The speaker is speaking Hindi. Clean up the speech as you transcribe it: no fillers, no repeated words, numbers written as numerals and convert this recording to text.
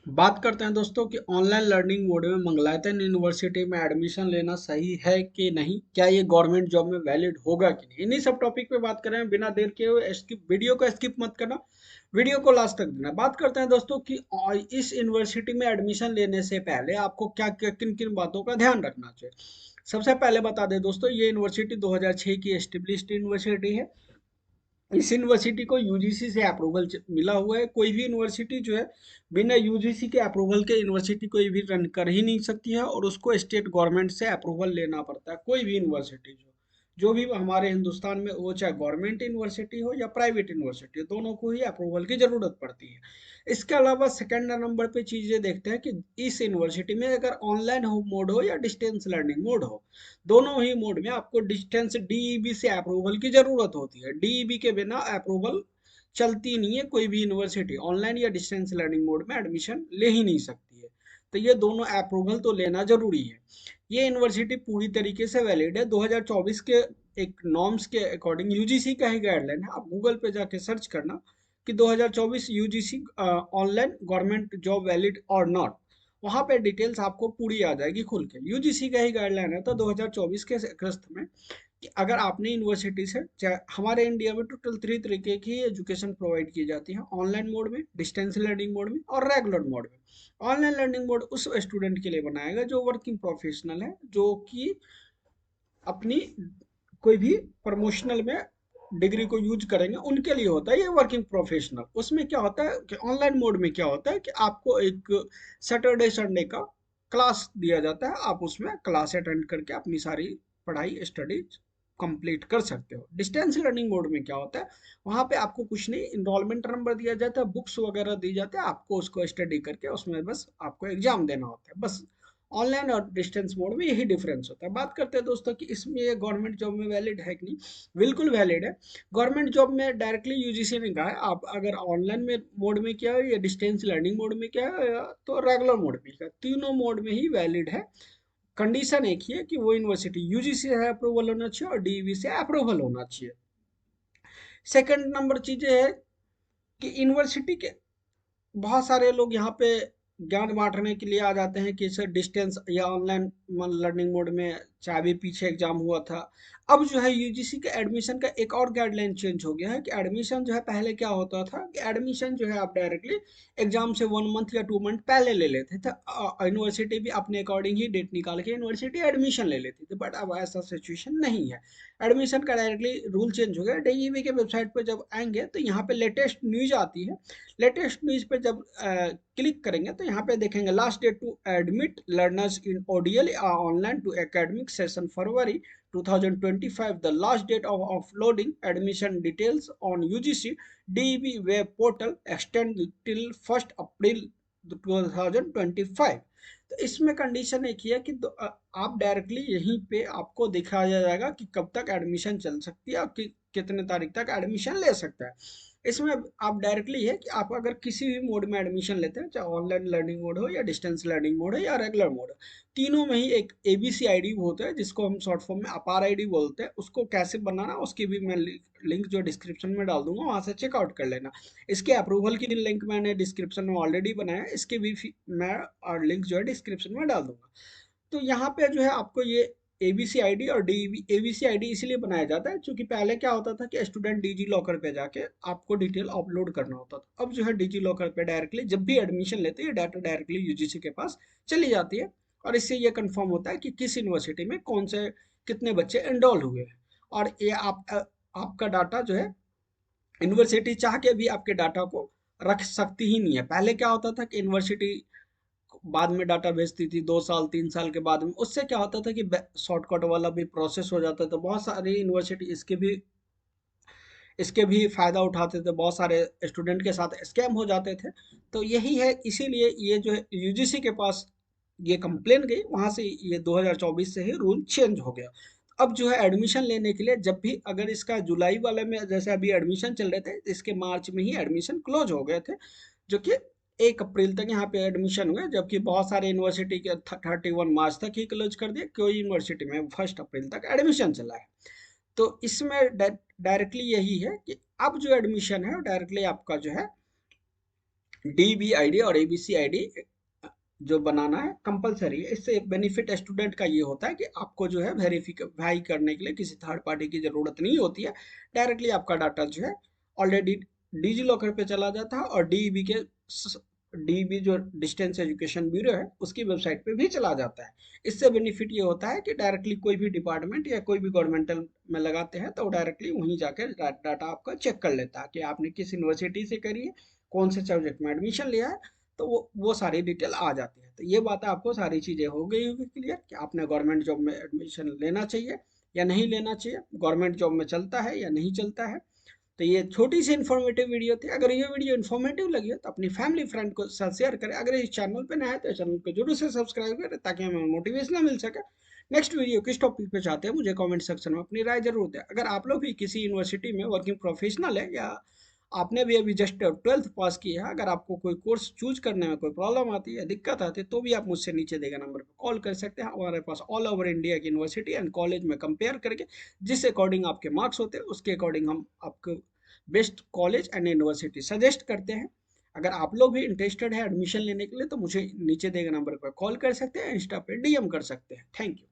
बात करते हैं दोस्तों कि ऑनलाइन लर्निंग मोड में मंगलायतन यूनिवर्सिटी में एडमिशन लेना सही है कि नहीं, क्या ये गवर्नमेंट जॉब में वैलिड होगा कि नहीं, इन्हीं सब टॉपिक पे बात करें। बिना देर के हुए स्किप वीडियो को स्किप मत करना, वीडियो को लास्ट तक देना। बात करते हैं दोस्तों कि इस यूनिवर्सिटी में एडमिशन लेने से पहले आपको क्या क्या किन किन बातों का ध्यान रखना चाहिए। सबसे पहले बता दें दोस्तों, ये यूनिवर्सिटी 2006 की एस्टेब्लिश्ड यूनिवर्सिटी है। इस यूनिवर्सिटी को यूजीसी से अप्रूवल मिला हुआ है। कोई भी यूनिवर्सिटी जो है बिना यूजीसी के अप्रूवल के यूनिवर्सिटी कोई भी रन कर ही नहीं सकती है, और उसको स्टेट गवर्नमेंट से अप्रूवल लेना पड़ता है। कोई भी यूनिवर्सिटी जो भी हमारे हिंदुस्तान में, वो चाहे गवर्नमेंट यूनिवर्सिटी हो या प्राइवेट यूनिवर्सिटी हो, दोनों को ही अप्रूवल की जरूरत पड़ती है। इसके अलावा सेकंड नंबर पे चीजें देखते हैं कि इस यूनिवर्सिटी में अगर ऑनलाइन हो मोड हो या डिस्टेंस लर्निंग मोड हो, दोनों ही मोड में आपको डिस्टेंस डीईबी से अप्रूवल की जरूरत होती है। डीईबी के बिना अप्रूवल चलती नहीं है। कोई भी यूनिवर्सिटी ऑनलाइन या डिस्टेंस लर्निंग मोड में एडमिशन ले ही नहीं सकती है। तो ये दोनों अप्रूवल तो लेना जरूरी है। ये यूनिवर्सिटी पूरी तरीके से वैलिड है। 2024 के एक नॉर्म्स के अकॉर्डिंग, यूजीसी का ही गाइडलाइन है, आप गूगल पे जाके सर्च करना कि 2024 UGC online government job valid और नॉट। वहाँ पे डिटेल्स आपको पूरी आ जाएगी खुल के। यूजीसी का ही गाइडलाइन है। तो 2024 के अगस्त में कि अगर आपने यूनिवर्सिटी से, चाहे हमारे इंडिया में टोटल 3 तरीके की एजुकेशन प्रोवाइड की जाती है, ऑनलाइन मोड में, डिस्टेंस लर्निंग मोड में और रेगुलर मोड में। ऑनलाइन लर्निंग मोड उस स्टूडेंट के लिए बनाया गया जो वर्किंग प्रोफेशनल है, जो कि अपनी कोई भी प्रमोशनल में डिग्री को यूज करेंगे, उनके लिए होता है ये वर्किंग प्रोफेशनल। उसमें क्या होता है कि ऑनलाइन मोड में क्या होता है कि आपको एक सैटरडे संडे का क्लास दिया जाता है, आप उसमें क्लास अटेंड करके अपनी सारी पढ़ाई स्टडीज कंप्लीट कर सकते हो। डिस्टेंस लर्निंग मोड में क्या होता है, वहाँ पे आपको कुछ नहीं, इनरोलमेंट नंबर दिया जाता है, बुक्स वगैरह दी जाते हैं, आपको उसको स्टडी करके उसमें बस आपको एग्जाम देना होता है बस। ऑनलाइन और डिस्टेंस मोड में यही डिफरेंस होता है। बात करते हैं दोस्तों कि इसमें ये गवर्नमेंट जॉब में वैलिड है कि नहीं। बिल्कुल वैलिड है। गवर्नमेंट जॉब में डायरेक्टली यूजीसी ने कहा है, आप अगर ऑनलाइन में मोड में क्या है या डिस्टेंस लर्निंग मोड में क्या है तो रेगुलर मोड में क्या, तीनों मोड में ही वैलिड है। कंडीशन एक ही है कि वो यूनिवर्सिटी यूजीसी से अप्रूवल होना चाहिए और डीईवी से अप्रूवल होना चाहिए। सेकंड नंबर चीज ये है कि यूनिवर्सिटी के बहुत सारे लोग यहाँ पे ज्ञान बांटने के लिए आ जाते हैं कि सर डिस्टेंस या ऑनलाइन लर्निंग मोड में, चाहे भी पीछे एग्जाम हुआ था। अब जो है यूजीसी के एडमिशन का एक और गाइडलाइन चेंज हो गया है कि एडमिशन जो है, पहले क्या होता था कि एडमिशन जो है आप डायरेक्टली एग्जाम से 1 मंथ या 2 मंथ पहले ले लेते थे। यूनिवर्सिटी भी अपने अकॉर्डिंग ही डेट निकाल के यूनिवर्सिटी एडमिशन ले लेती थी, बट अब ऐसा सिचुएशन नहीं है। एडमिशन का डायरेक्टली रूल चेंज हो गया। डीईवी के वेबसाइट पर जब आएंगे तो यहाँ पे लेटेस्ट न्यूज आती है। लेटेस्ट न्यूज पे जब क्लिक करेंगे तो यहाँ पे देखेंगे last date to admit learners in ODL online to academic session February 2025, the last date of uploading admission details on UGC DEB web portal extend till 1st April 2025। तो इसमें कंडीशन एक ही है कि आप डायरेक्टली यहीं पे आपको दिखाया जाएगा कि कब तक एडमिशन चल सकती है और कितने तारीख तक एडमिशन ले सकता है। इसमें आप डायरेक्टली है कि आप अगर किसी भी मोड में एडमिशन लेते हैं, चाहे ऑनलाइन लर्निंग मोड हो या डिस्टेंस लर्निंग मोड हो या रेगुलर मोड हो, तीनों में ही एक एबीसी आईडी होता है जिसको हम शॉर्ट फॉर्म में अपार आईडी बोलते हैं। उसको कैसे बनाना, उसकी भी मैं लिंक जो डिस्क्रिप्शन में डाल दूंगा, वहां से चेकआउट कर लेना। इसके अप्रूवल की लिंक मैंने डिस्क्रिप्शन में ऑलरेडी बनाया है, इसके भी मैं और लिंक जो है डिस्क्रिप्शन में डाल दूंगा। तो यहाँ पे जो है आपको ये एबीसी आईडी और डीबी, एबीसी आईडी इसलिए बनाया जाता है क्योंकि पहले क्या होता था कि स्टूडेंट डिजी लॉकर पे जाके आपको डिटेल अपलोड करना होता था। अब जो है डिजी लॉकर पे डायरेक्टली जब भी एडमिशन लेते हैं, डाटा डायरेक्टली यूजीसी के पास चली जाती है, और इससे ये कंफर्म होता है कि किस यूनिवर्सिटी में कौन से कितने बच्चे एनरोल हुए हैं। और ये आपका डाटा जो है, यूनिवर्सिटी चाह के भी आपके डाटा को रख सकती ही नहीं है। पहले क्या होता था कि यूनिवर्सिटी बाद में डाटा भेजती थी, 2 साल 3 साल के बाद में। उससे क्या होता था कि शॉर्टकट वाला भी प्रोसेस हो जाता था। बहुत सारी यूनिवर्सिटी इसके भी फायदा उठाते थे, बहुत सारे स्टूडेंट के साथ स्कैम हो जाते थे। तो यही है, इसीलिए ये जो है यूजीसी के पास ये कंप्लेन गई, वहां से ये 2024 से ही रूल चेंज हो गया। अब जो है एडमिशन लेने के लिए, जब भी अगर इसका जुलाई वाले में जैसे अभी एडमिशन चल रहे थे, इसके मार्च में ही एडमिशन क्लोज हो गए थे, जो कि 1 अप्रैल तक यहाँ पे एडमिशन हुए, जबकि बहुत सारे यूनिवर्सिटी के 31 मार्च तक ही क्लोज कर दिए। कोई यूनिवर्सिटी में 1 अप्रैल तक एडमिशन चला है। तो इसमें डायरेक्टली यही है कि अब जो एडमिशन है डायरेक्टली आपका जो है DB आईडी और ABC आईडी जो बनाना है कंपलसरी है। इससे बेनिफिट स्टूडेंट का ये होता है कि आपको जो है वेरीफाई करने के लिए किसी थर्ड पार्टी की ज़रूरत नहीं होती है। डायरेक्टली आपका डाटा जो है ऑलरेडी डिजी लॉकर पे चला जाता है और DEB जो डिस्टेंस एजुकेशन ब्यूरो है उसकी वेबसाइट पे भी चला जाता है। इससे बेनिफिट ये होता है कि डायरेक्टली कोई भी डिपार्टमेंट या कोई भी गवर्नमेंटल में लगाते हैं तो डायरेक्टली वहीं जाकर डाटा आपका चेक कर लेता है कि आपने किस यूनिवर्सिटी से करी है, कौन से सब्जेक्ट में एडमिशन लिया है, तो वो सारी डिटेल आ जाती है। तो ये बात आपको सारी चीज़ें हो गई होगी क्लियर कि आपने गवर्नमेंट जॉब में एडमिशन लेना चाहिए या नहीं लेना चाहिए, गवर्नमेंट जॉब में चलता है या नहीं चलता है। तो ये छोटी सी इन्फॉर्मेटिव वीडियो थी। अगर ये वीडियो इन्फॉर्मेटिव लगी हो तो अपनी फैमिली फ्रेंड को साथ शेयर करें। अगर इस चैनल पे नया है तो चैनल को जरूर से सब्सक्राइब करें ताकि हमें मोटिवेशन मिल सके। नेक्स्ट वीडियो किस टॉपिक पे चाहते हैं मुझे कमेंट सेक्शन में अपनी राय जरूर दें। अगर आप लोग भी किसी यूनिवर्सिटी में वर्किंग प्रोफेशनल है या आपने भी अभी जस्ट 12th पास किया है, अगर आपको कोई कोर्स चूज करने में कोई प्रॉब्लम आती है, दिक्कत आती है, तो भी आप मुझसे नीचे देगा नंबर पर कॉल कर सकते हैं। हमारे पास ऑल ओवर इंडिया की यूनिवर्सिटी एंड कॉलेज में कंपेयर करके जिस अकॉर्डिंग आपके मार्क्स होते हैं उसके अकॉर्डिंग हम आपको best college and university suggest करते हैं। अगर आप लोग भी इंटरेस्टेड है एडमिशन लेने के लिए तो मुझे नीचे देगा नंबर पर कॉल कर सकते हैं, इंस्टा पे DM कर सकते हैं। Thank you.